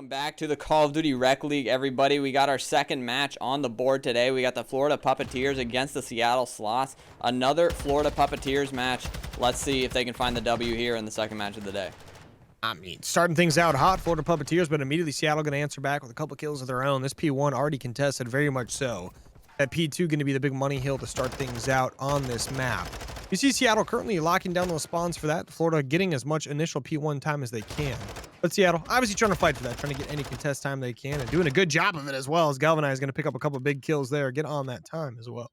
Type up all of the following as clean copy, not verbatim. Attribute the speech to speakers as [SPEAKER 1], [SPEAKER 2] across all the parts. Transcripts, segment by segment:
[SPEAKER 1] Welcome back to the Call of Duty Rec League, everybody. We got our second match on the board today. We got the Florida Puppeteers against the Seattle Sloths. Another Florida Puppeteers match. Let's see if they can find the W here in the second match of the day.
[SPEAKER 2] I mean, starting things out hot, Florida Puppeteers, but immediately Seattle going to answer back with a couple kills of their own. This P1 already contested, very much so. That P2 going to be the big money hill to start things out on this map. You see Seattle currently locking down those spawns for that. Florida getting as much initial P1 time as they can. But Seattle obviously trying to fight for that, trying to get any contest time they can, and doing a good job of it as well, as Galvanize is going to pick up a couple big kills there, get on that time as well.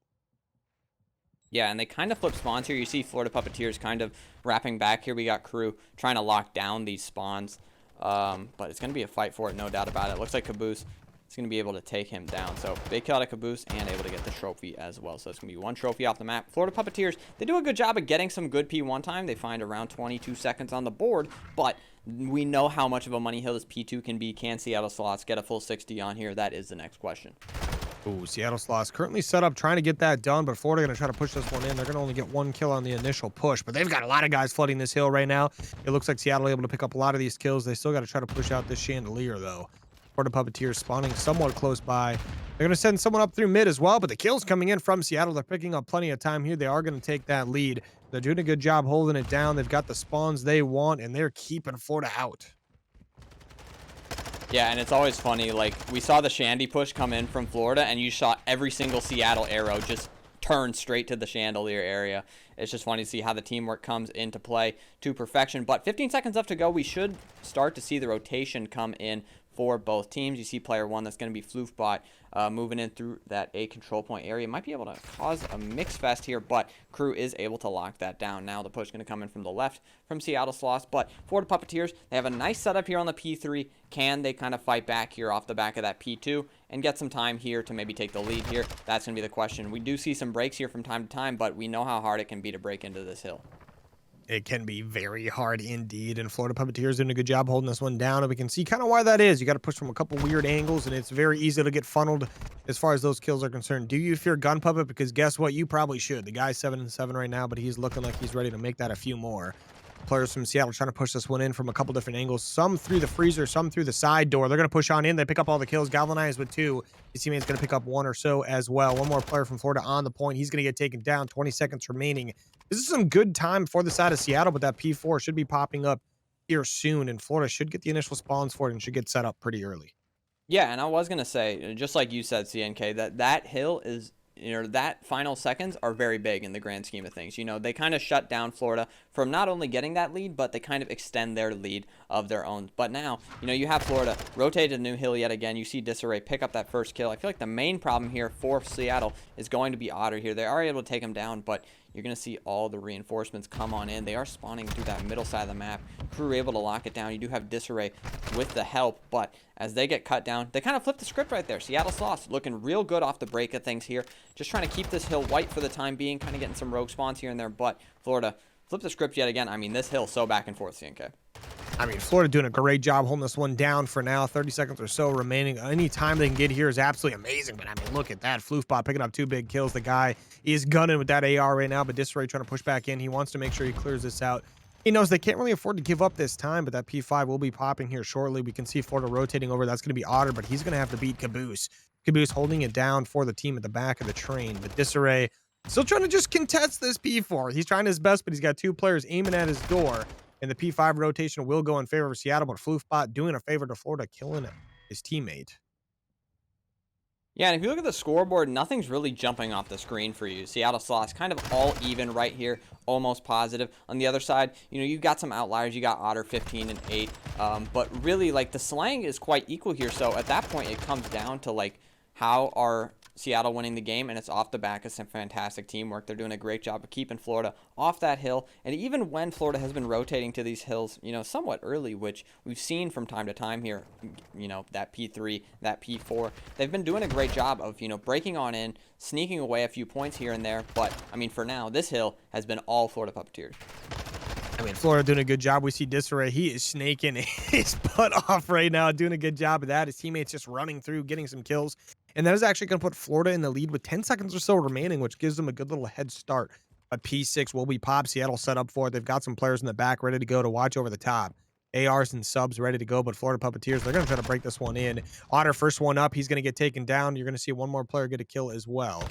[SPEAKER 1] Yeah, and they kind of flip spawns here. You see Florida Puppeteers kind of wrapping back here. We got Crew trying to lock down these spawns. But it's going to be a fight for it, no doubt about it. Looks like Caboose is going to be able to take him down. So big kill out of Caboose and able to get the trophy as well. So it's going to be one trophy off the map. Florida Puppeteers, they do a good job of getting some good P1 time. They find around 22 seconds on the board, but we know how much of a money hill this P2 can be. Can Seattle Sloths get a full 60 on here? That is the next question.
[SPEAKER 2] Ooh, Seattle Sloths currently set up trying to get that done, but Florida going to try to push this one in. They're going to only get one kill on the initial push, but they've got a lot of guys flooding this hill right now. It looks like Seattle able to pick up a lot of these kills. They still got to try to push out this chandelier, though. Florida Puppeteers spawning somewhat close by. They're going to send someone up through mid as well, but the kills coming in from Seattle. They're picking up plenty of time here. They are going to take that lead. They're doing a good job holding it down. They've got the spawns they want, and they're keeping Florida out.
[SPEAKER 1] Yeah, and it's always funny, like, we saw the Shandy push come in from Florida, and you saw every single Seattle arrow just turn straight to the chandelier area. It's just funny to see how the teamwork comes into play to perfection. But 15 seconds left to go. We should start to see the rotation come in for both teams. You see player one, that's going to be Floofbot, moving in through that A control point area. Might be able to cause a mix fest here, but Crew is able to lock that down. Now the push is going to come in from the left from Seattle Sloths, but Florida Puppeteers, they have a nice setup here on the P3. Can they kind of fight back here off the back of that P2 and get some time here to maybe take the lead here? That's going to be the question. We do see some breaks here from time to time, but we know how hard it can be to break into this hill.
[SPEAKER 2] It can be very hard indeed, and Florida Puppeteers doing a good job holding this one down, and we can see kind of why that is. You got to push from a couple weird angles, and it's very easy to get funneled as far as those kills are concerned. Do you fear Gun Puppet? Because guess what? You probably should. The guy's 7-7 right now, but he's looking like he's ready to make that a few more. Players from Seattle trying to push this one in from a couple different angles, some through the freezer, some through the side door. They're going to push on in. They pick up all the kills. Galvanize with 2. His teammate's going to pick up 1 or so as well. One more player from Florida on the point. He's going to get taken down. 20 seconds remaining. This is some good time for the side of Seattle, but that P4 should be popping up here soon, and Florida should get the initial spawns for it and should get set up pretty early.
[SPEAKER 1] Yeah, and I was going to say, just like you said, CNK, that hill is, that final seconds are very big in the grand scheme of things. They kind of shut down Florida from not only getting that lead, but they kind of extend their lead of their own. But now, you have Florida rotate to the new hill yet again. You see Disarray pick up that first kill. I feel like the main problem here for Seattle is going to be Otter here. They are able to take him down, but you're going to see all the reinforcements come on in. They are spawning through that middle side of the map. Crew able to lock it down. You do have Disarray with the help, but as they get cut down, they kind of flip the script right there. Seattle Sloths looking real good off the break of things here. Just trying to keep this hill white for the time being, kind of getting some rogue spawns here and there, but Florida flip the script yet again. I mean, this hill so back and forth, CNK.
[SPEAKER 2] I mean, Florida doing a great job holding this one down for now. 30 seconds or so remaining. Any time they can get here is absolutely amazing. But, I mean, look at that. Floofbot picking up 2 big kills. The guy is gunning with that AR right now, but Disarray trying to push back in. He wants to make sure he clears this out. He knows they can't really afford to give up this time, but that P5 will be popping here shortly. We can see Florida rotating over. That's going to be Otter, but he's going to have to beat Caboose. Caboose holding it down for the team at the back of the train. But Disarray still trying to just contest this P4. He's trying his best, but he's got 2 players aiming at his door. And the P5 rotation will go in favor of Seattle, but Floofbot doing a favor to Florida, killing his teammate.
[SPEAKER 1] Yeah, and if you look at the scoreboard, nothing's really jumping off the screen for you. Seattle Sloths kind of all even right here, almost positive. On the other side, you've got some outliers. You got Otter 15 and 8, but really, like, the slang is quite equal here. So at that point, it comes down to, like, how are Seattle winning the game, and it's off the back of some fantastic teamwork. They're doing a great job of keeping Florida off that hill, and even when Florida has been rotating to these hills, somewhat early, which we've seen from time to time here, that P3, that P4, they've been doing a great job of, breaking on in, sneaking away a few points here and there, but, I mean, for now, this hill has been all Florida Puppeteers.
[SPEAKER 2] I mean, Florida doing a good job. We see Disarray. He is snaking his butt off right now, doing a good job of that. His teammates just running through, getting some kills. And that is actually going to put Florida in the lead with 10 seconds or so remaining, which gives them a good little head start. But P6 will be popped. Seattle set up for it. They've got some players in the back ready to go to watch over the top. ARs and subs ready to go, but Florida Puppeteers, they're going to try to break this one in. Otter, first one up. He's going to get taken down. You're going to see one more player get a kill as well.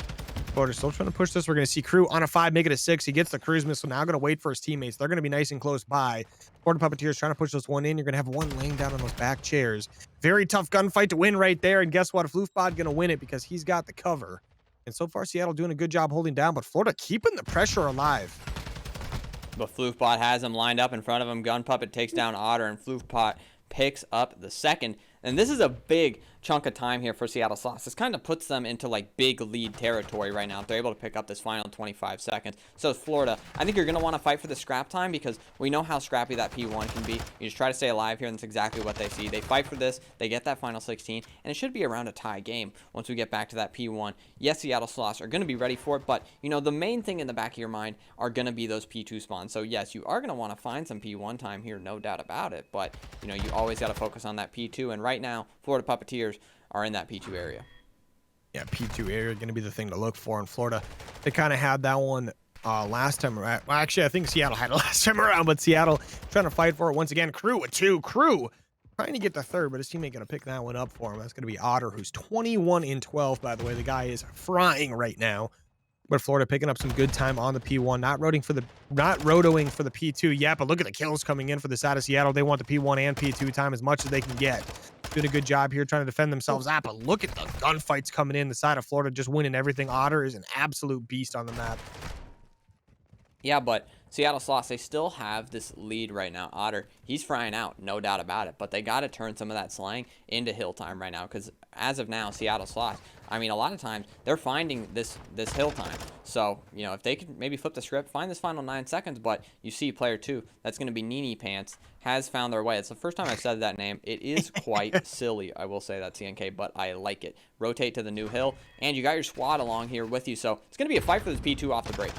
[SPEAKER 2] Florida still trying to push this. We're going to see Crew on a 5, make it a 6. He gets the cruise missile. Now going to wait for his teammates. They're going to be nice and close by. Florida Puppeteers trying to push this one in. You're going to have one laying down on those back chairs. Very tough gunfight to win right there. And guess what? Floofbot going to win it because he's got the cover. And so far, Seattle doing a good job holding down, but Florida keeping the pressure alive.
[SPEAKER 1] But Floofbot has him lined up in front of him. Gun Puppet takes down Otter, and Floofbot picks up the second. And this is a big chunk of time here for Seattle Sloths. This kind of puts them into like big lead territory right now if they're able to pick up this final 25 seconds. So Florida, I think you're going to want to fight for the scrap time because we know how scrappy that P1 can be. You just try to stay alive here, and that's exactly what they see. They fight for this, they get that final 16, and it should be around a tie game once we get back to that P1. Yes, Seattle Sloths are going to be ready for it, but you know, the main thing in the back of your mind are going to be those P2 spawns. So yes, you are going to want to find some P1 time here, no doubt about it, but you know, you always got to focus on that P2, and right now, Florida Puppeteers are in that P2 area.
[SPEAKER 2] Yeah, P2 area going to be the thing to look for in Florida. They kind of had that one last time around. Well, actually, I think Seattle had it last time around, but Seattle trying to fight for it once again. Crew with 2. Crew trying to get the third, but his teammate going to pick that one up for him. That's going to be Otter, who's 21 in 12, by the way. The guy is frying right now. But Florida picking up some good time on the P1, not rotoing for the P2 yet, but look at the kills coming in for the side of Seattle. They want the P1 and P2 time as much as they can get. Doing a good job here trying to defend themselves out, but look at the gunfights coming in. The side of Florida just winning everything. Otter is an absolute beast on the map.
[SPEAKER 1] Yeah, but Seattle Sloths, they still have this lead right now. Otter, he's frying out, no doubt about it. But they got to turn some of that slang into hill time right now because as of now, Seattle Sloths, I mean, a lot of times they're finding this hill time. So, you know, if they could maybe flip the script, find this final 9 seconds, but you see player 2, that's going to be Nini Pants, has found their way. It's the first time I've said that name. It is quite silly, I will say that, CNK, but I like it. Rotate to the new hill, and you got your squad along here with you. So it's going to be a fight for this P2 off the break.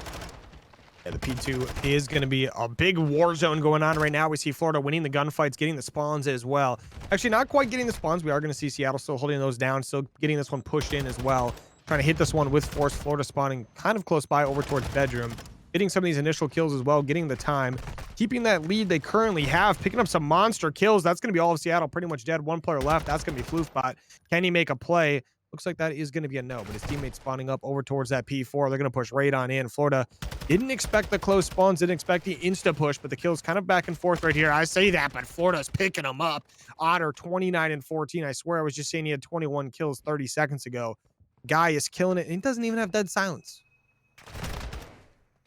[SPEAKER 2] Yeah, the P2 is going to be a big war zone going on right now. We see Florida winning the gunfights, getting the spawns as well. Actually, not quite getting the spawns. We are going to see Seattle still holding those down, still getting this one pushed in as well. Trying to hit this one with force. Florida spawning kind of close by over towards bedroom. Getting some of these initial kills as well, getting the time. Keeping that lead they currently have, picking up some monster kills. That's going to be all of Seattle pretty much dead. One player left. That's going to be Floofbot. Can he make a play? Looks like that is going to be a no, but his teammates spawning up over towards that P4. They're going to push right on in. Florida didn't expect the close spawns, didn't expect the insta push, but the kills kind of back and forth right here. I say that, but Florida's picking them up. Otter 29 and 14. I swear I was just saying he had 21 kills 30 seconds ago. Guy is killing it, and he doesn't even have dead silence.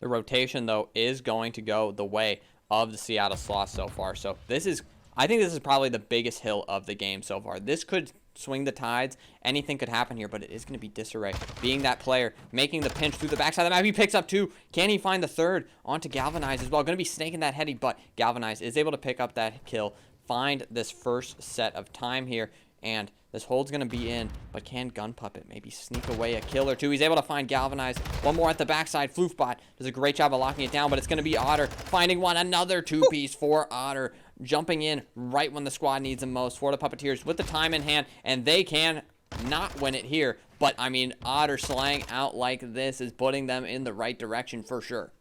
[SPEAKER 1] The rotation, though, is going to go the way of the Seattle Sloths so far. So I think this is probably the biggest hill of the game so far. This could swing the tides. Anything could happen here, but it is going to be disarray. Being that player, making the pinch through the backside of the map. He picks up 2. Can he find the third? Onto Galvanize as well. Going to be snaking that heady, but Galvanize is able to pick up that kill. Find this first set of time here, and this hold's going to be in, but can Gun Puppet maybe sneak away a kill or 2? He's able to find Galvanize. One more at the backside. Floofbot does a great job of locking it down, but it's going to be Otter finding one. Another 2-piece for Otter. Jumping in right when the squad needs him most. Florida Puppeteers with the time in hand, and they can not win it here. But, I mean, Otter slaying out like this is putting them in the right direction for sure.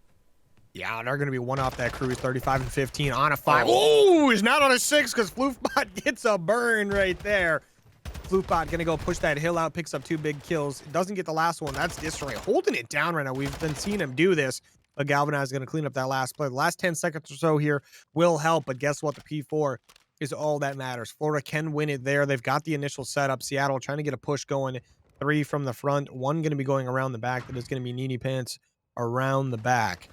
[SPEAKER 2] Yeah, they're going to be one off that cruise, 35 and 15 on a 5. Oh, he's not on a 6 because Floofbot gets a burn right there. Floofbot going to go push that hill out, picks up 2 big kills. Doesn't get the last one. That's disarray. Holding it down right now. We've been seeing him do this. But Galvanize is going to clean up that last play. The last 10 seconds or so here will help, but guess what? The P4 is all that matters. Florida can win it there. They've got the initial setup. Seattle trying to get a push going. 3 from the front. 1 going to be going around the back. That is going to be Nini Pants around the back.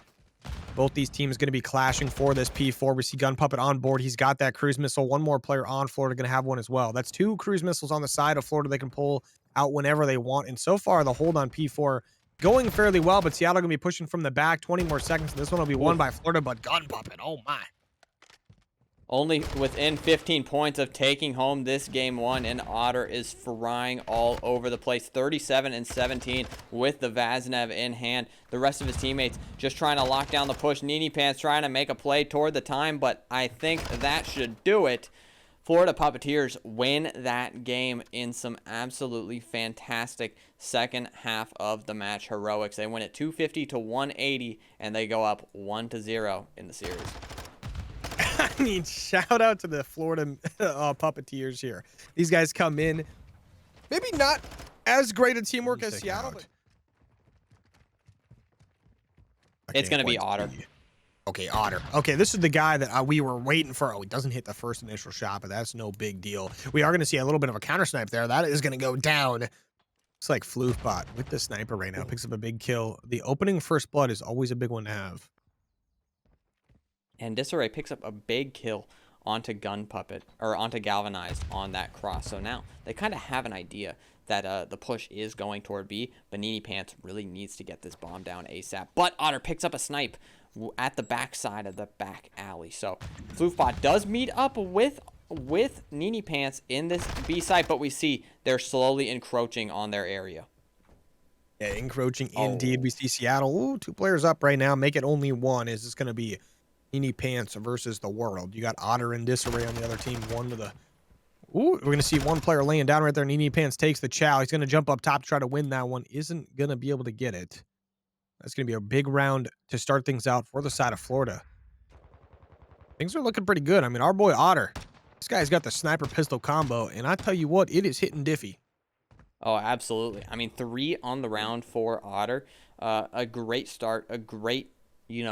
[SPEAKER 2] Both these teams going to be clashing for this P4. We see Gun Puppet on board. He's got that cruise missile. One more player on Florida going to have one as well. That's 2 cruise missiles on the side of Florida they can pull out whenever they want. And so far, the hold on P4 going fairly well, but Seattle going to be pushing from the back. 20 more seconds. This one will be won by Florida, but Gun Puppet, oh my.
[SPEAKER 1] Only within 15 points of taking home this game 1, and Otter is frying all over the place. 37 and 17 with the Vaznev in hand. The rest of his teammates just trying to lock down the push. Nini Pants trying to make a play toward the time, but I think that should do it. Florida Puppeteers win that game in some absolutely fantastic second half of the match heroics. They win it 250 to 180, and they go up 1-0 in the series.
[SPEAKER 2] I mean, shout out to the Florida Puppeteers here. These guys come in, maybe not as great a teamwork as Seattle, but
[SPEAKER 1] It's
[SPEAKER 2] okay,
[SPEAKER 1] going to be
[SPEAKER 2] what's
[SPEAKER 1] Otter.
[SPEAKER 2] the okay, Otter. Okay, this is the guy that we were waiting for. Oh, he doesn't hit the first initial shot, but that's no big deal. We are going to see a little bit of a counter snipe there. That is going to go down. It's like Floofbot with the sniper right now. Picks up a big kill. The opening first blood is always a big one to have.
[SPEAKER 1] And Disarray picks up a big kill onto Gun Puppet, or onto Galvanized on that cross. So now they kind of have an idea that the push is going toward B. Banini Pants really needs to get this bomb down ASAP. But Otter picks up a snipe at the back side of the back alley. So Floofbot does meet up with Nini Pants in this B site, but we see they're slowly encroaching on their area.
[SPEAKER 2] Yeah, encroaching indeed. We see Seattle. Ooh, 2 players up right now. Make it only 1. Is this going to be Nini Pants versus the world? You got Otter and Disarray on the other team. One to the... Ooh, we're going to see 1 player laying down right there. Nini Pants takes the chow. He's going to jump up top to try to win that one. Isn't going to be able to get it. That's going to be a big round to start things out for the side of Florida. Things are looking pretty good. I mean, our boy Otter, this guy's got the sniper pistol combo, and I tell you what, it is hitting diffy.
[SPEAKER 1] Oh, absolutely. I mean, 3 on the round for Otter. A great start, a great, we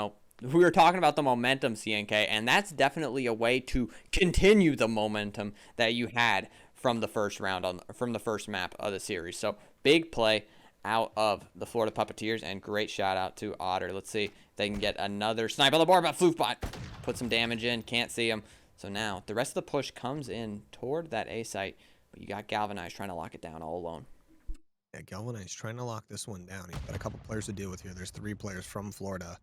[SPEAKER 1] were talking about the momentum, CNK, and that's definitely a way to continue the momentum that you had from the first round, from the first map of the series. So, big play out of the Florida Puppeteers, and great shout out to Otter. Let's see if they can get another snipe on the board, but Floofbot put some damage in, can't see him. So now, the rest of the push comes in toward that A site, but you got Galvanized trying to lock it down all alone.
[SPEAKER 2] Yeah, Galvanized trying to lock this one down. He's got a couple players to deal with here. There's 3 players from Florida.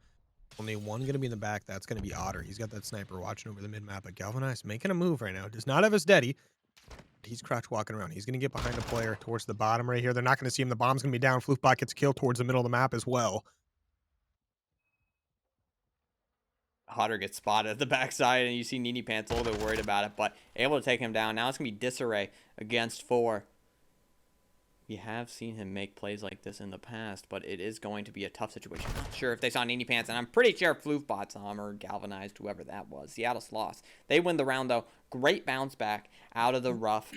[SPEAKER 2] Only 1 going to be in the back. That's going to be Otter. He's got that sniper watching over the mid-map, but Galvanized making a move right now. Does not have his steady. He's crouch walking around. He's going to get behind a player towards the bottom right here. They're not going to see him. The bomb's going to be down. Floofbot gets killed towards the middle of the map as well.
[SPEAKER 1] Otter gets spotted at the backside, and you see Nini Pants a little bit worried about it, but able to take him down. Now it's going to be Disarray against 4. We have seen him make plays like this in the past, but it is going to be a tough situation. I'm not sure if they saw Nini Pants, and I'm pretty sure Floofbot saw him, or Galvanized, whoever that was. Seattle Sloths. They win the round, though. Great bounce back out of the rough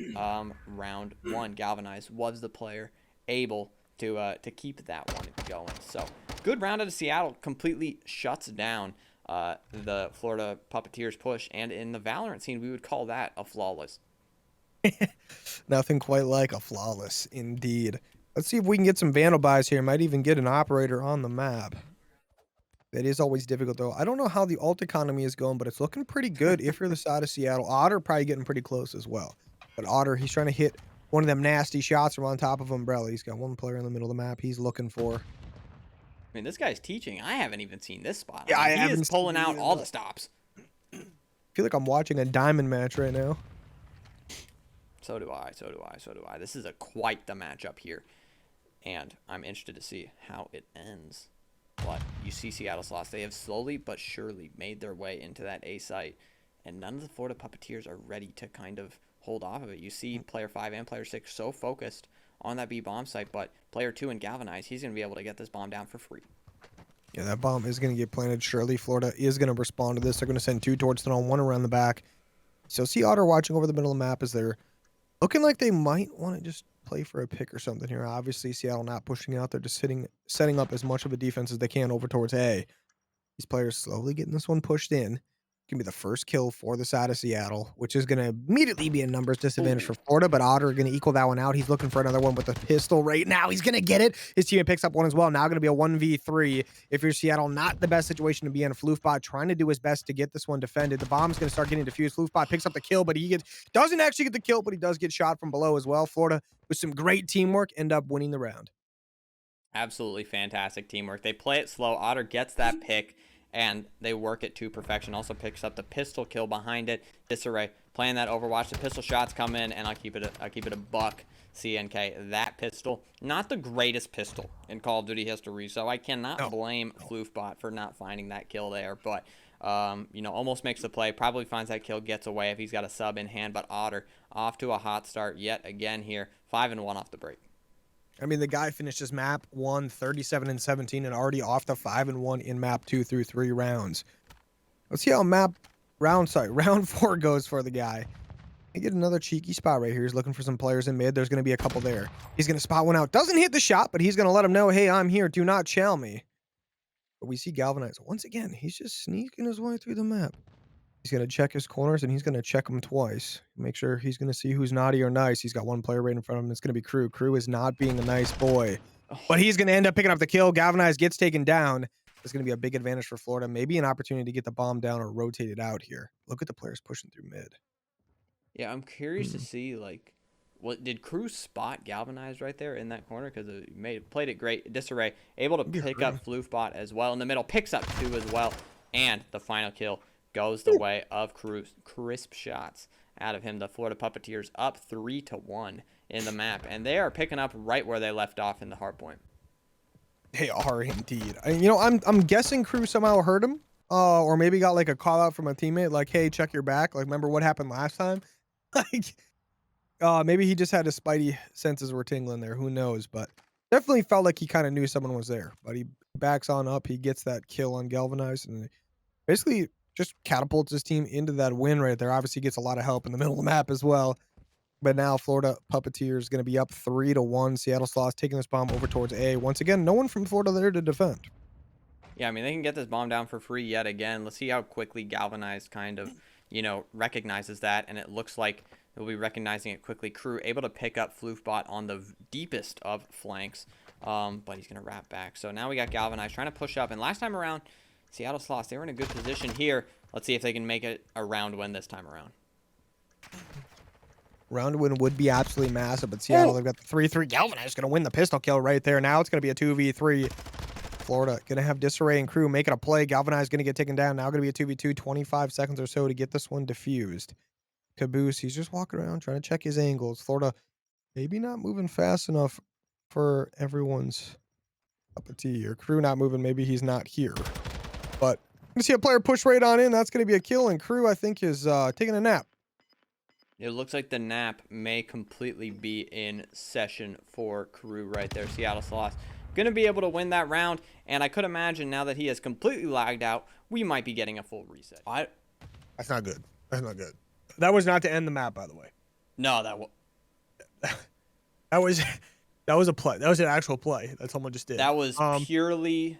[SPEAKER 1] round 1. Galvanized was the player able to keep that one going. So, good round out of Seattle. Completely shuts down the Florida Puppeteers push, and in the Valorant scene, we would call that a flawless.
[SPEAKER 2] Nothing quite like a flawless, indeed. Let's see if we can get some Vandal buys here. Might even get an operator on the map. That is always difficult, though. I don't know how the ult economy is going, but it's looking pretty good if you're the side of Seattle. Otter probably getting pretty close as well. But Otter, he's trying to hit one of them nasty shots from on top of Umbrella. He's got 1 player in the middle of the map he's looking for.
[SPEAKER 1] I mean, this guy's teaching. I haven't even seen this spot.
[SPEAKER 2] Yeah,
[SPEAKER 1] I mean, he is pulling out all the stops.
[SPEAKER 2] I feel like I'm watching a diamond match right now.
[SPEAKER 1] So do I. This is quite the matchup here, and I'm interested to see how it ends. But you see Seattle Sloths, they have slowly but surely made their way into that A site, and none of the Florida Puppeteers are ready to kind of hold off of it. You see player 5 and player 6 so focused on that B bomb site, but player 2 and Galvanized, he's going to be able to get this bomb down for free.
[SPEAKER 2] Yeah, that bomb is going to get planted. Surely Florida is going to respond to this. They're going to send 2 towards the null, 1 around the back. So see Otter watching over the middle of the map as they're looking like they might want to just play for a pick or something here. Obviously, Seattle not pushing out. They're just setting up as much of a defense as they can over towards A. These players slowly getting this one pushed in. Going to be the first kill for the side of Seattle, which is going to immediately be a numbers disadvantage for Florida, but Otter going to equal that one out. He's looking for another one with a pistol right now. He's going to get it. His teammate picks up one as well. Now going to be a 1v3. If you're Seattle, not the best situation to be in. Floofbot trying to do his best to get this one defended. The bomb's going to start getting defused. Floofbot picks up the kill, but doesn't actually get the kill, but he does get shot from below as well. Florida, with some great teamwork, end up winning the round.
[SPEAKER 1] Absolutely fantastic teamwork. They play it slow. Otter gets that pick, and they work it to perfection. Also picks up the pistol kill behind it. Disarray playing that Overwatch. The pistol shots come in, and I'll keep it a buck. CNK, that pistol, not the greatest pistol in Call of Duty history, so I cannot blame Floofbot for not finding that kill there, but almost makes the play, probably finds that kill, gets away if he's got a sub in hand, but Otter off to a hot start yet again here, 5-1 off the break.
[SPEAKER 2] I mean, the guy finished his map 1, 37-17, and already off to 5-1 in map 2 through 3 rounds. Let's see how map Round 4 goes for the guy. He get another cheeky spot right here. He's looking for some players in mid. There's going to be a couple there. He's going to spot one out. Doesn't hit the shot, but he's going to let him know, hey, I'm here. Do not chow me. But we see Galvanize. Once again, he's just sneaking his way through the map. He's going to check his corners, and he's going to check them twice. Make sure he's going to see who's naughty or nice. He's got one player right in front of him. It's going to be Crew. Crew is not being a nice boy. But he's going to end up picking up the kill. Galvanize gets taken down. It's going to be a big advantage for Florida. Maybe an opportunity to get the bomb down or rotate it out here. Look at the players pushing through mid.
[SPEAKER 1] Yeah, I'm curious to see, like, what did Cruz spot Galvanized right there in that corner? Because he played it great. Disarray able to pick up Floofbot as well in the middle, picks up 2 as well, and the final kill goes the way of Cruz. Crisp shots out of him. The Florida Puppeteers up 3-1 in the map, and they are picking up right where they left off in the hard point.
[SPEAKER 2] They are indeed. I'm guessing Crew somehow hurt him, or maybe got like a call out from a teammate, like, "Hey, check your back." Like, remember what happened last time? Like, maybe he just had his spidey senses were tingling there. Who knows? But definitely felt like he kind of knew someone was there. But he backs on up. He gets that kill on Galvanized, and basically just catapults his team into that win right there. Obviously, gets a lot of help in the middle of the map as well. But now Florida Puppeteers going to be up 3-1. Seattle Sloths taking this bomb over towards A. Once again, no one from Florida there to defend.
[SPEAKER 1] Yeah, I mean, they can get this bomb down for free yet again. Let's see how quickly Galvanized kind of, recognizes that. And it looks like they'll be recognizing it quickly. Crew able to pick up Floofbot on the deepest of flanks. But he's going to wrap back. So now we got Galvanized trying to push up. And last time around, Seattle Sloths, they were in a good position here. Let's see if they can make it a round win this time around.
[SPEAKER 2] Round win would be absolutely massive, but Seattle, they've got the 3-3. Galvanized going to win the pistol kill right there. Now it's going to be a 2v3. Florida going to have Disarray and Crew making a play. Galvanized going to get taken down. Now going to be a 2v2, 25 seconds or so to get this one diffused. Caboose, he's just walking around trying to check his angles. Florida maybe not moving fast enough for everyone's cup of tea. Or Crew not moving, maybe he's not here. But you see a player push right on in. That's going to be a kill, and Crew, I think, is taking a nap.
[SPEAKER 1] It looks like the nap may completely be in session for Crew right there. Seattle Sloths going to be able to win that round, and I could imagine now that he has completely lagged out, we might be getting a full reset.
[SPEAKER 2] That's not good. That's not good. That was not to end the map, by the way.
[SPEAKER 1] No,
[SPEAKER 2] that was a play. That was an actual play that someone just did.
[SPEAKER 1] That was purely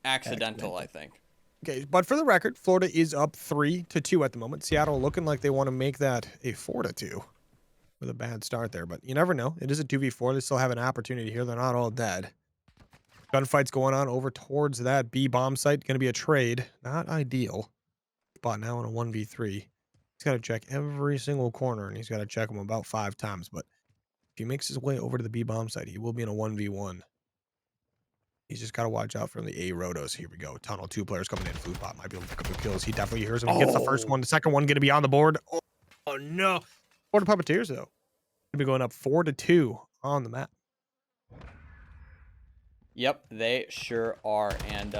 [SPEAKER 1] accidental, I think.
[SPEAKER 2] Okay, but for the record, Florida is up 3-2 at the moment. Seattle looking like they want to make that a 4-2 with a bad start there, but you never know. It is a 2v4. They still have an opportunity here. They're not all dead. Gunfights going on over towards that B bomb site. Going to be a trade. Not ideal. But now in a 1v3. He's got to check every single corner, and he's got to check them about 5 times. But if he makes his way over to the B bomb site, he will be in a 1v1. He's just got to watch out for the A rotos. Here we go. Tunnel, 2 players coming in. Floofbot might be able to pick up the kills. He definitely hears him. He gets the first one. The second one going to be on the board. Oh no. Florida Puppeteers, though. Going to be going up 4-2 on the map.
[SPEAKER 1] Yep, they sure are. And,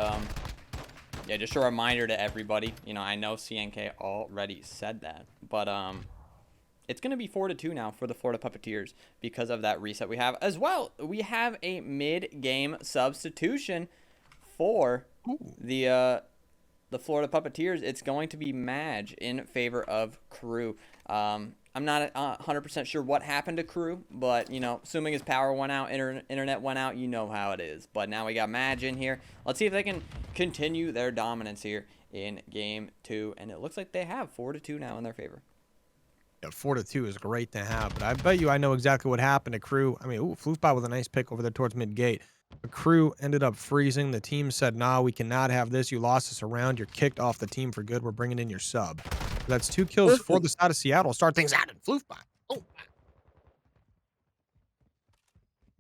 [SPEAKER 1] yeah, just a reminder to everybody. I know CNK already said that. But, it's going to be 4-2 now for the Florida Puppeteers because of that reset we have. As well, we have a mid-game substitution for the Florida Puppeteers. It's going to be Madge in favor of Crew. I'm not 100% sure what happened to Crew, but, assuming his power went out, internet went out, you know how it is. But now we got Madge in here. Let's see if they can continue their dominance here in Game 2. And it looks like they have 4-2 now in their favor.
[SPEAKER 2] Yeah, 4-2 is great to have, but I bet you I know exactly what happened to Crew. I mean, Floofbot with a nice pick over there towards mid-gate. The Crew ended up freezing. The team said, nah, we cannot have this. You lost us around. You're kicked off the team for good. We're bringing in your sub. That's 2 kills for the side of Seattle. Start things out in Floofbot.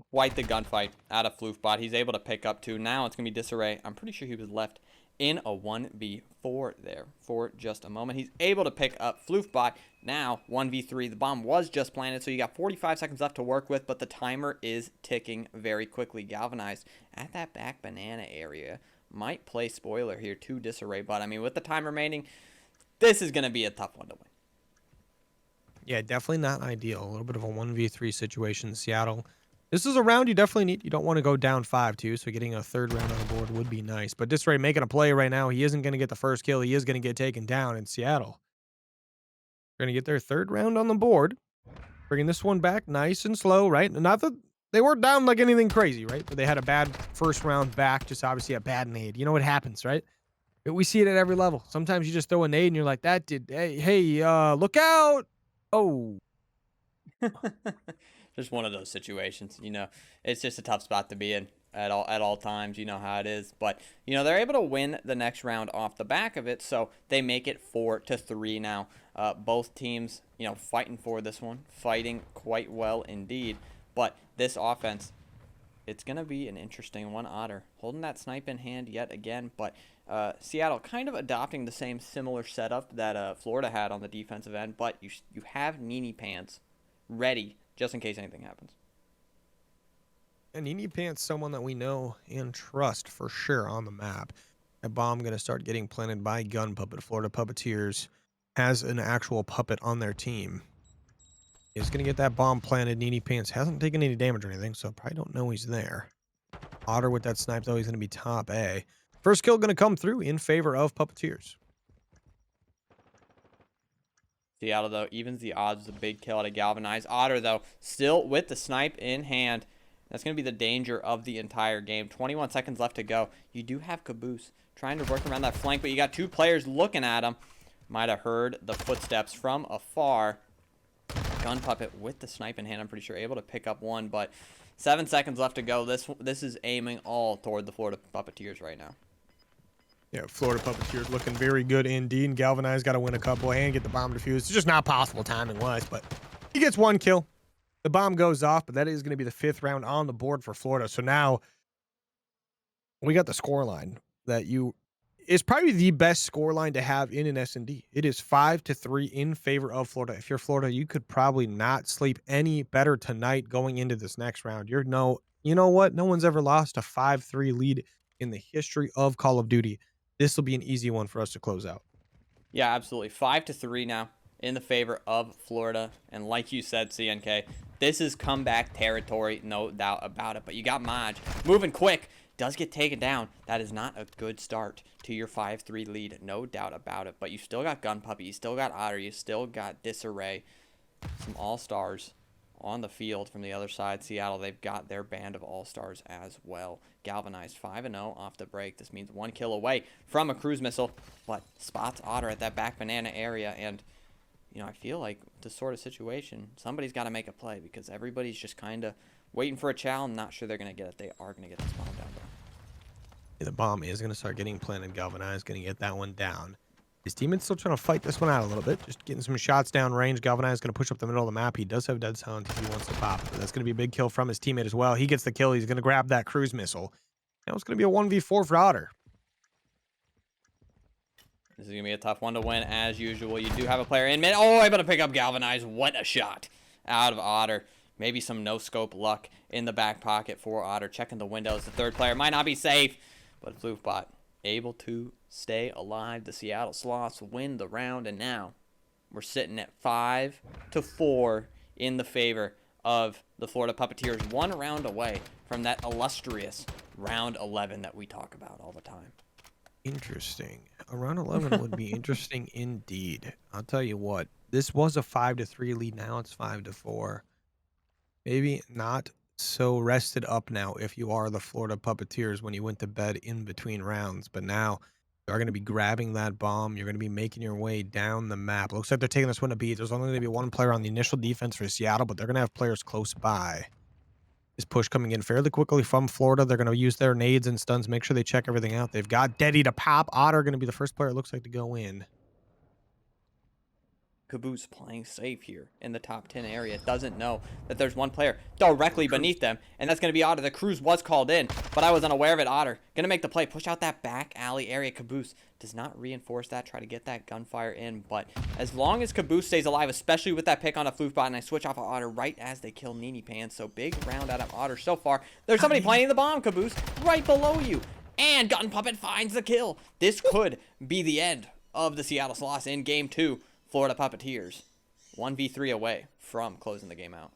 [SPEAKER 1] Quite the gunfight out of Floofbot. He's able to pick up 2. Now it's going to be Disarray. I'm pretty sure he was left in a 1v4 there for just a moment. He's able to pick up Floofbot. Now 1v3. The bomb was just planted, so you got 45 seconds left to work with, but the timer is ticking very quickly. Galvanized at that back banana area. Might play spoiler here to Disarray, but I mean, with the time remaining, this is going to be a tough one to win.
[SPEAKER 2] Yeah, definitely not ideal. A little bit of a 1v3 situation. Seattle This is a round you definitely need. You don't want to go down 5-2, so getting a third round on the board would be nice. But Disarray making a play right now. He isn't going to get the first kill. He is going to get taken down in Seattle. They're going to get their third round on the board. Bringing this one back nice and slow, right? Not that they weren't down like anything crazy, right? But they had a bad first round back, just obviously a bad nade. You know what happens, right? We see it at every level. Sometimes you just throw a nade and you're like, that did, hey, look out. Oh,
[SPEAKER 1] Just one of those situations, it's just a tough spot to be in at all times. You know how it is, but they're able to win the next round off the back of it, so they make it 4-3 now. Both teams, fighting for this one, fighting quite well indeed. But this offense, it's gonna be an interesting one. Otter holding that snipe in hand yet again, but Seattle kind of adopting the same similar setup that Florida had on the defensive end, but you have Nini Pants ready just in case anything happens.
[SPEAKER 2] and Nini Pants, someone that we know and trust for sure on the map. A bomb going to start getting planted by Gun Puppet. Florida Puppeteers has an actual puppet on their team. He's going to get that bomb planted. Nini Pants hasn't taken any damage or anything, so probably don't know he's there. Otter with that snipe, though, he's going to be top A. First kill going to come through in favor of Puppeteers.
[SPEAKER 1] Seattle, though, evens the odds with a big kill to galvanize. Otter, though, still with the snipe in hand. That's going to be the danger of the entire game. 21 seconds left to go. You do have Caboose trying to work around that flank, but you got two players looking at him. Might have heard the footsteps from afar. Gun Puppet with the snipe in hand, I'm pretty sure, able to pick up one, but 7 seconds left to go. This is aiming all toward the Florida Puppeteers right now.
[SPEAKER 2] Yeah, Florida Puppeteers looking very good indeed. And Galvanize got to win a couple and get the bomb defused. It's just not possible timing-wise, but he gets one kill. The bomb goes off, but that is going to be the 5th round on the board for Florida. So now we got the scoreline that is probably the best scoreline to have in an S&D. It is 5-3 in favor of Florida. If you're Florida, you could probably not sleep any better tonight going into this next round. You know what? No one's ever lost a 5-3 lead in the history of Call of Duty. This will be an easy one for us to close out.
[SPEAKER 1] Yeah, absolutely. 5-3 now in the favor of Florida. And like you said, CNK, this is comeback territory, no doubt about it. But you got Maj moving quick. Does get taken down. That is not a good start to your 5-3 lead, no doubt about it. But you still got Gun Puppy, you still got Otter, you still got Disarray. Some all-stars on the field from the other side. Seattle, they've got their band of all-stars as well. Galvanized 5-0 off the break. This means 1 kill away from a cruise missile, but spots Otter at that back banana area. And I feel like this sort of situation, somebody's got to make a play because everybody's just kind of waiting for a chow. I'm not sure they're going to get it. They are going to get this bomb down, though.
[SPEAKER 2] Yeah, the bomb is going to start getting planted. Galvanized going to get that one down. His teammate's still trying to fight this one out a little bit, just getting some shots down range. Galvanized going to push up the middle of the map. He does have dead silence if he wants to pop it, but that's going to be a big kill from his teammate as well. He gets the kill. He's going to grab that cruise missile. Now it's going to be a 1v4 for Otter.
[SPEAKER 1] This is going to be a tough one to win, as usual. You do have a player in mid. Oh, able to pick up Galvanized. What a shot out of Otter. Maybe some no-scope luck in the back pocket for Otter. Checking the windows. The third player might not be safe, but Floofbot able to stay alive. The Seattle Sloths win the round, and now we're sitting at 5-4 in the favor of the Florida Puppeteers. 1 round away from that illustrious round 11 that we talk about all the time.
[SPEAKER 2] Interesting. Around 11 would be interesting indeed. I'll tell you what. This was a 5-3 lead. Now it's 5-4. Maybe not so rested up now if you are the Florida Puppeteers when you went to bed in between rounds. But now you are going to be grabbing that bomb. You're going to be making your way down the map. Looks like they're taking this one to beat. There's only going to be one player on the initial defense for Seattle, but they're going to have players close by. This push coming in fairly quickly from Florida. They're going to use their nades and stuns. Make sure they check everything out. They've got Deddy to pop. Otter going to be the first player, it looks like, to go in.
[SPEAKER 1] Caboose playing safe here in the top 10 area. Doesn't know that there's one player directly beneath them, and that's going to be Otter. The cruise was called in, but I was unaware of it. Otter going to make the play. Push out that back alley area. Caboose does not reinforce that. Try to get that gunfire in, but as long as Caboose stays alive, especially with that pick on a Floofbot, and I switch off of Otter right as they kill Nini Pants. So big round out of Otter so far. There's somebody planting the bomb, Caboose, right below you. And Gun Puppet finds the kill. This could be the end of the Seattle Sloths in Game 2. Florida Puppeteers 1v3 away from closing the game out.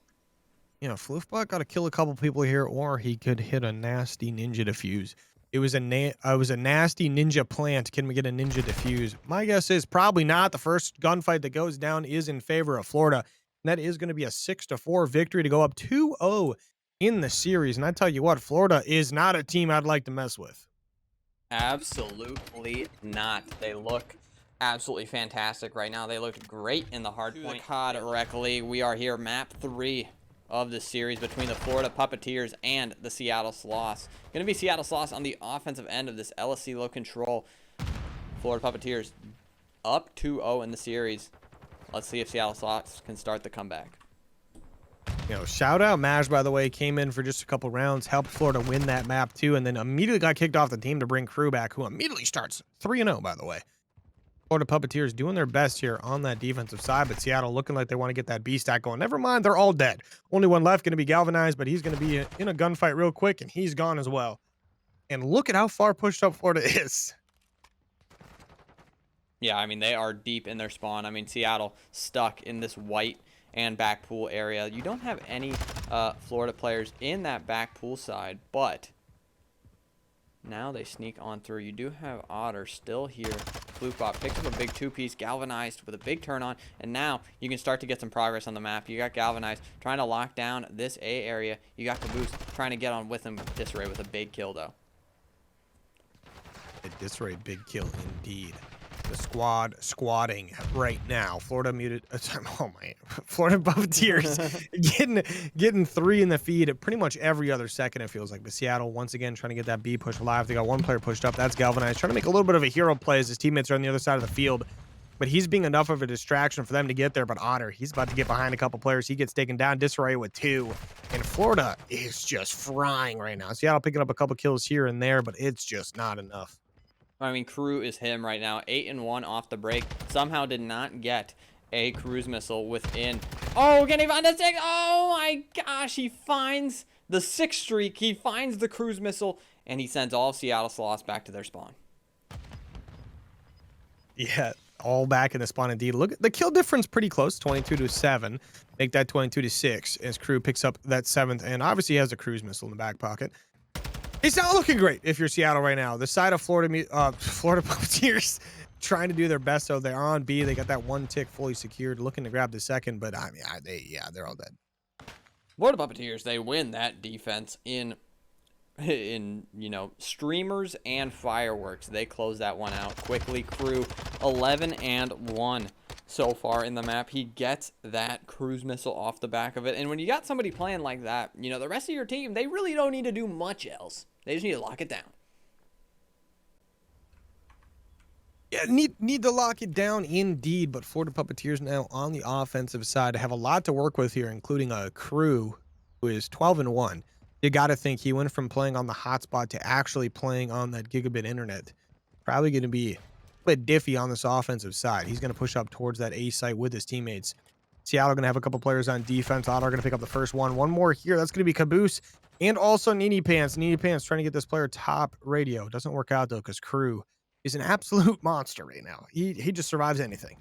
[SPEAKER 2] Floofbot got to kill a couple people here, or he could hit a nasty ninja defuse. It was a nasty ninja plant. Can we get a ninja defuse? My guess is probably not. The first gunfight that goes down is in favor of Florida. And that is going to be a 6-4 victory to go up 2-0 in the series. And I tell you what, Florida is not a team I'd like to mess with.
[SPEAKER 1] Absolutely not. They look absolutely fantastic right now. They looked great in the hardpoint. Correctly, we are here, map 3 of the series between the Florida Puppeteers and the Seattle Sloths. Going to be Seattle Sloths on the offensive end of this LSC low control. Florida Puppeteers up 2-0 in the series. Let's see if Seattle Sloths can start the comeback.
[SPEAKER 2] Shout out Maj, by the way, came in for just a couple rounds, helped Florida win that map too, and then immediately got kicked off the team to bring Crew back, who immediately starts 3-0, by the way. Florida Puppeteers doing their best here on that defensive side, but Seattle looking like they want to get that B stack going. Never mind, they're all dead. Only one left, going to be Galvanized, but he's going to be in a gunfight real quick, and he's gone as well. And look at how far pushed up Florida is.
[SPEAKER 1] Yeah, I mean, they are deep in their spawn. I mean, Seattle stuck in this white and back pool area. You don't have any Florida players in that back pool side, but now they sneak on through. You do have Otter still here. Floofbot picks up a big 2-piece, Galvanized with a big turn on, and now you can start to get some progress on the map. You got Galvanized trying to lock down this A area. You got Caboose trying to get on with him. Disarray with a big kill, though.
[SPEAKER 2] A Disarray big kill indeed. The squad squatting right now. Florida muted. Oh my! Florida Puppeteers getting 3 in the feed pretty much every other second. It feels like. But Seattle once again trying to get that B push alive. They got one player pushed up. That's Galvanized trying to make a little bit of a hero play as his teammates are on the other side of the field. But he's being enough of a distraction for them to get there. But Otter, he's about to get behind a couple players. He gets taken down. Disarray with 2, and Florida is just frying right now. Seattle picking up a couple kills here and there, but it's just not enough.
[SPEAKER 1] I mean, Crew is him right now. 8-1 off the break. Somehow did not get a cruise missile within. Oh, can he find the 6? Oh my gosh, he finds the 6th streak. He finds the cruise missile, and he sends all of Seattle Sloths back to their spawn.
[SPEAKER 2] Yeah, all back in the spawn indeed. Look at the kill difference, pretty close, 22-7. Make that 22-6 as Crew picks up that 7th, and obviously he has a cruise missile in the back pocket. It's not looking great if you're Seattle right now. The side of Florida Puppeteers trying to do their best. So they're on B. They got that 1 tick fully secured, looking to grab the 2nd. But I mean, they're all dead.
[SPEAKER 1] Florida Puppeteers, they win that defense in streamers and fireworks. They close that one out quickly. Crew 11-1 so far in the map. He gets that cruise missile off the back of it. And when you got somebody playing like that, the rest of your team, they really don't need to do much else. They just need to lock it down.
[SPEAKER 2] Yeah, need to lock it down indeed. But Florida Puppeteers now on the offensive side have a lot to work with here, including a Crew who is 12-1. You got to think he went from playing on the hotspot to actually playing on that gigabit internet. Probably going to be a bit diffy on this offensive side. He's going to push up towards that A site with his teammates. Seattle going to have a couple players on defense. Otter going to pick up the first one. One more here. That's going to be Caboose and also Needy Pants. Needy Pants trying to get this player top radio. Doesn't work out though because Crew is an absolute monster right now. He just survives anything.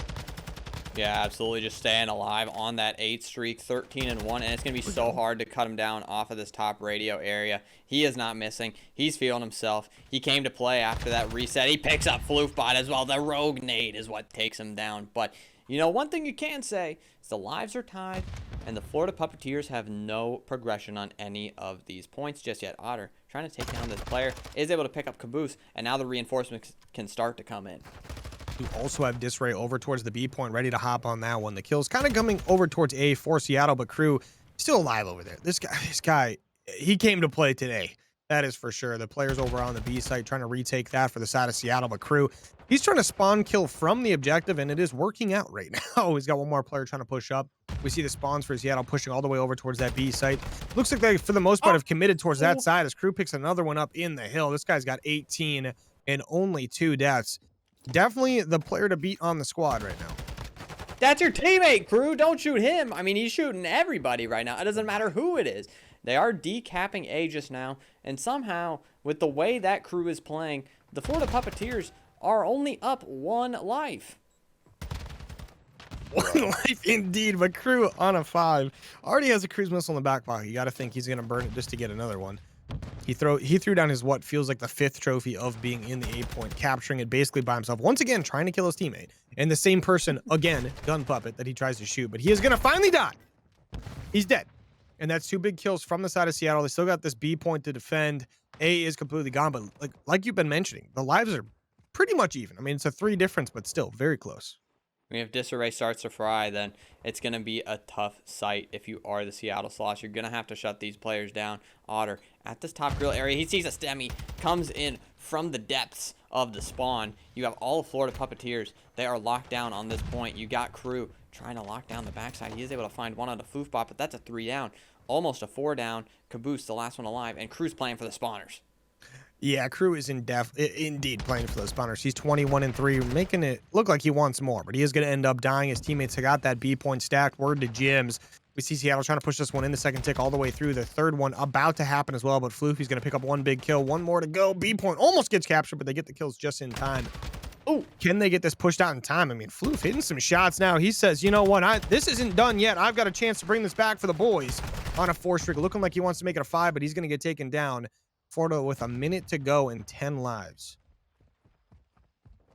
[SPEAKER 1] Yeah, absolutely. Just staying alive on that 8th streak, 13-1, and it's going to be so hard to cut him down off of this top radio area. He is not missing. He's feeling himself. He came to play after that reset. He picks up Floofbot as well. The rogue nade is what takes him down. But, one thing you can say is the lives are tied, and the Florida Puppeteers have no progression on any of these points just yet. Otter trying to take down this player, is able to pick up Caboose, and now the reinforcements can start to come in.
[SPEAKER 2] You also have Disarray over towards the B point, ready to hop on that one. The kill's kind of coming over towards A for Seattle, but Crew still alive over there. This guy, he came to play today. That is for sure. The players over on the B site trying to retake that for the side of Seattle, but Crew, he's trying to spawn kill from the objective, and it is working out right now. He's got one more player trying to push up. We see the spawns for Seattle pushing all the way over towards that B site. Looks like they, for the most part, have committed towards that side as Crew picks another one up in the hill. This guy's got 18 and only 2 deaths. Definitely the player to beat on the squad right now.
[SPEAKER 1] That's your teammate, Crew. Don't shoot him. I mean, he's shooting everybody right now. It doesn't matter who it is. They are decapping A just now, and somehow, with the way that Crew is playing, the Florida Puppeteers are only up 1 life.
[SPEAKER 2] One life indeed, but Crew on a 5. Already has a cruise missile in the back pocket. You got to think he's going to burn it just to get another one. He threw down his what feels like the 5th trophy of being in the A point, capturing it basically by himself. Once again, trying to kill his teammate. And the same person, again, gun puppet, that he tries to shoot. But he is going to finally die. He's dead. And that's 2 big kills from the side of Seattle. They still got this B point to defend. A is completely gone. But like you've been mentioning, the lives are pretty much even. I mean, it's a 3 difference, but still very close.
[SPEAKER 1] If Disarray starts to fry, then it's going to be a tough sight if you are the Seattle Sloths. You're going to have to shut these players down. Otter at this top grill area. He sees a STEMI, comes in from the depths of the spawn. You have all of Florida Puppeteers. They are locked down on this point. You got Crew trying to lock down the backside. He is able to find one on the foofbot, but that's a 3 down. Almost a 4 down. Caboose, the last one alive, and Crew's playing for the spawners.
[SPEAKER 2] Yeah, Crew is indeed playing for those spawners. He's 21-3, making it look like he wants more, but he is going to end up dying. His teammates have got that B point stacked. Word to Jims. We see Seattle trying to push this one in the second tick all the way through. The third one about to happen as well, but Floofy's going to pick up 1 big kill. 1 more to go. B point almost gets captured, but they get the kills just in time. Oh, can they get this pushed out in time? I mean, Floof hitting some shots now. He says, you know what? This isn't done yet. I've got a chance to bring this back for the boys on a 4 streak. Looking like he wants to make it a 5, but he's going to get taken down. Florida with a minute to go and 10 lives.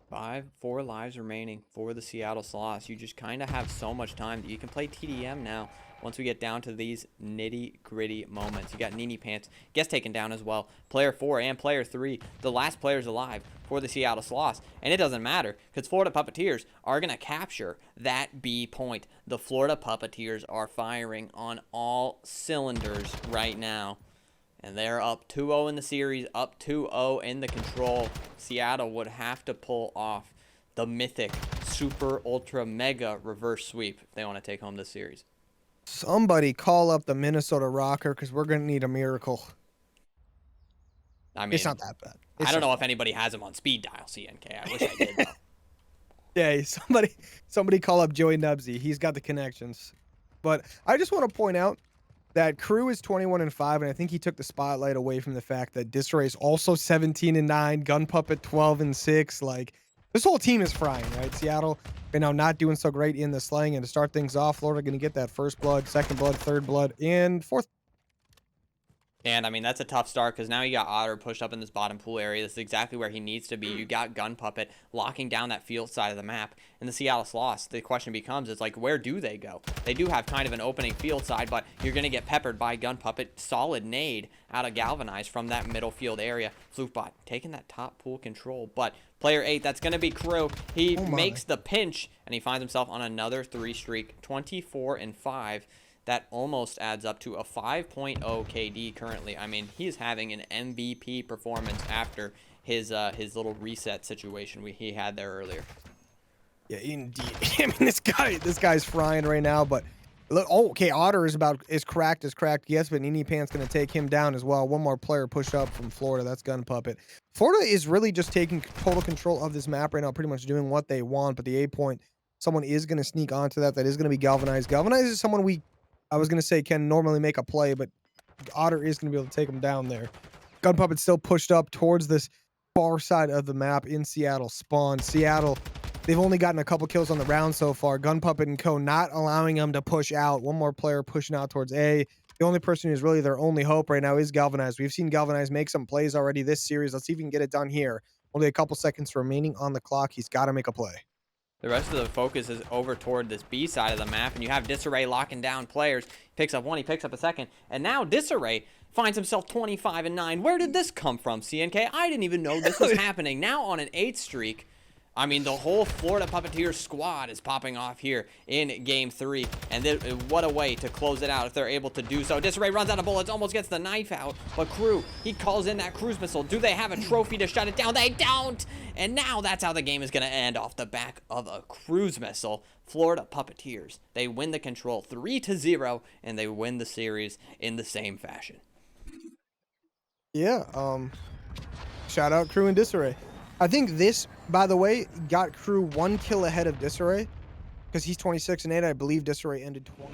[SPEAKER 1] 4 lives remaining for the Seattle Sloths. You just kind of have so much time that you can play TDM now once we get down to these nitty-gritty moments. You got Nini Pants, gets taken down as well. Player 4 and player 3, the last players alive for the Seattle Sloths. And it doesn't matter because Florida Puppeteers are going to capture that B point. The Florida Puppeteers are firing on all cylinders right now. And they're up 2-0 in the series, up 2-0 in the control. Seattle would have to pull off the mythic, super, ultra, mega reverse sweep if they want to take home this series.
[SPEAKER 2] Somebody call up the Minnesota Rocker because we're going to need a miracle.
[SPEAKER 1] I mean,
[SPEAKER 2] it's not that bad.
[SPEAKER 1] I don't know if anybody has him on speed dial, CNK. I wish I did, though.
[SPEAKER 2] Yeah, somebody call up Joey Nubsy. He's got the connections. But I just want to point out that Crew is 21-5, and I think he took the spotlight away from the fact that Disarray is also 17-9, Gun Puppet 12-6. Like, this whole team is frying, right? Seattle, not doing so great in the slaying, and to start things off, Florida going to get that 1st blood, 2nd blood, 3rd blood, and 4th.
[SPEAKER 1] And, I mean, that's a tough start because now you got Otter pushed up in this bottom pool area. This is exactly where he needs to be. You got Gun Puppet locking down that field side of the map. And the Seattle Sloths, the question becomes, it's like, where do they go? They do have kind of an opening field side, but you're going to get peppered by Gun Puppet. Solid nade out of Galvanize from that middle field area. Floofbot taking that top pool control. But player 8, that's going to be Crew. He makes the pinch, and he finds himself on another 3 streak, 24-5. That almost adds up to a 5.0 KD currently. I mean, he's having an MVP performance after his little reset situation he had there earlier.
[SPEAKER 2] Yeah, indeed. I mean, this guy's frying right now. But look, okay, Otter is cracked. Yes, but Nini Pant's gonna take him down as well. 1 more player push up from Florida. That's Gun Puppet. Florida is really just taking total control of this map right now, pretty much doing what they want. But the A point, someone is gonna sneak onto that. That is gonna be Galvanize. Galvanize is someone I was going to say can normally make a play, but Otter is going to be able to take him down there. Gun Puppet still pushed up towards this far side of the map in Seattle spawn. Seattle, they've only gotten a couple kills on the round so far. Gun Puppet and co not allowing them to push out. 1 more player pushing out towards A. The only person who's really their only hope right now is Galvanize. We've seen Galvanize make some plays already this series. Let's see if we can get it done here. Only a couple seconds remaining on the clock. He's got to make a play.
[SPEAKER 1] The rest of the focus is over toward this B side of the map, and you have Disarray locking down players. He picks up 1, he picks up a 2nd, and now Disarray finds himself 25-9. Where did this come from, CNK? I didn't even know this was happening. Now on an 8 streak. I mean, the whole Florida Puppeteers squad is popping off here in Game 3. And what a way to close it out if they're able to do so. Disarray runs out of bullets, almost gets the knife out. But Crew, he calls in that cruise missile. Do they have a trophy to shut it down? They don't! And now that's how the game is going to end, off the back of a cruise missile. Florida Puppeteers, they win the control 3-0, and they win the series in the same fashion.
[SPEAKER 2] Yeah, shout out Crew and Disarray. I think this, by the way, got Crew 1 kill ahead of Disarray because he's 26-8. I believe Disarray ended 20.